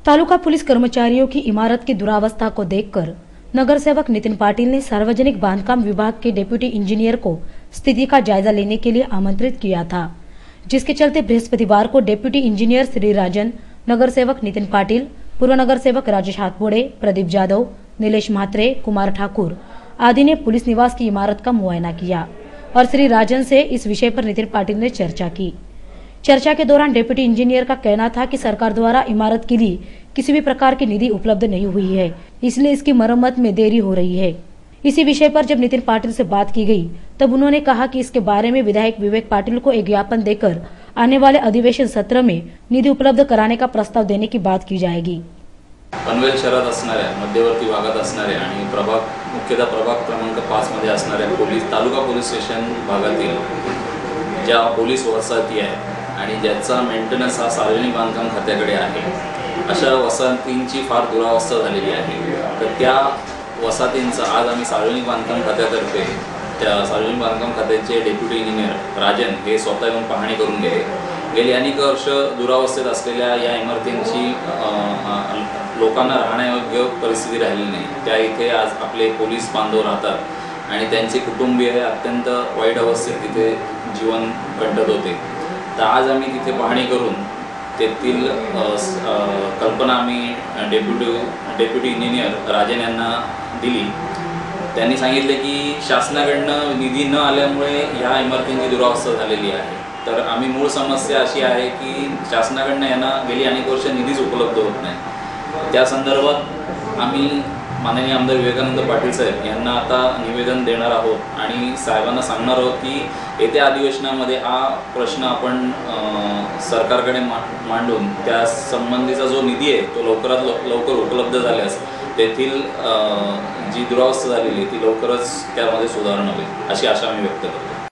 तालुका police कर्मचारियों की इमारत की दुरावस्था को देखकर नगर सेवक नितिन पाटिल ने सार्वजनिक बांधकाम विभाग के डेप्यूटी इंजीनियर को स्थिति का जायजा लेने के लिए आमंत्रित किया था, जिसके चलते बृहस्पतिवार को डेप्यूटी इंजीनियर श्री राजन, नगर सेवक नितिन पाटिल, पूर्व नगर सेवक राजेश हाथबोड़े, प्रदीप जाधव, नीलेश म्हात्रे, कुमार ठाकुर आदि ने पुलिस निवास की इमारत का मुआयना किया और श्री राजन से इस विषय पर नितिन पाटिल ने चर्चा की। चर्चा के दौरान डेप्यूटी इंजीनियर का कहना था कि सरकार द्वारा इमारत के लिए किसी भी प्रकार की निधि उपलब्ध नहीं हुई है, इसलिए इसकी मरम्मत में देरी हो रही है। इसी विषय पर जब नितिन पाटिल से बात की गई, तब उन्होंने कहा कि इसके बारे में विधायक विवेक पाटिल को एक ज्ञापन देकर आने वाले अधिवेशन सत्र में निधि उपलब्ध कराने का प्रस्ताव देने की बात की जाएगी। पनवेल शहरात असणाऱ्या मध्यवर्ती भागात असणाऱ्या आणि मुख्यतः प्रभाग क्रमांक 5 मध्ये असणाऱ्या तालुका पोलीस स्टेशन भागातील ज्या पोलीस वसाहती आहेत आणि ज्याचा मेंटेनन्स हा सार्वजनिक बांधकाम खात्याकडे आहे, अशा वसाहतींची फार दुरावस्था झालेली आहे। तर त्या वसाहतींचा आज आम्ही सार्वजनिक बांधकाम खात्यातर्फे त्या सार्वजनिक बांधकाम खात्याचे डेप्यूटी इंजिनियर राजन हे स्वतः येऊन पाहणी करून गेली अनेक वर्ष दुरावस्थेत असलेल्या या इमारतींची लोकांना राहण्यायोग्य परिस्थिती राहिली नाही। त्या इथे आज आपले पोलीस बांधव राहतात आणि त्यांचे कुटुंबीय हे अत्यंत वाईट अवस्थेत तिथे जीवन कंटत होते। तर आज आम्ही तिथे पाहणी करून तेथील कल्पना आम्ही डेप्यूटी इंजिनियर राजन यांना दिली। त्यांनी सांगितले की शासनाकडनं निधी न आल्यामुळे ह्या इमारतींची दुरावस्था झालेली आहे। तर आम्ही मूळ समस्या अशी आहे की शासनाकडनं यांना गेली अनेक वर्ष निधीच उपलब्ध होत नाही। त्या संदर्भात आम्ही माननीय आमदार विवेकानंद पाटील साहेब यांना आता निवेदन देणार आहोत आणि साहेबांना सांगणार आहोत की येत्या अधिवेशनामध्ये हा प्रश्न आपण सरकारकडे मांडून त्या संबंधीचा जो निधी आहे तो लवकरात लवकर उपलब्ध झाल्यास तेथील जी दुरावस्था झालेली ती लवकरच त्यामध्ये सुधारणा होईल अशी आशा मी व्यक्त करतो।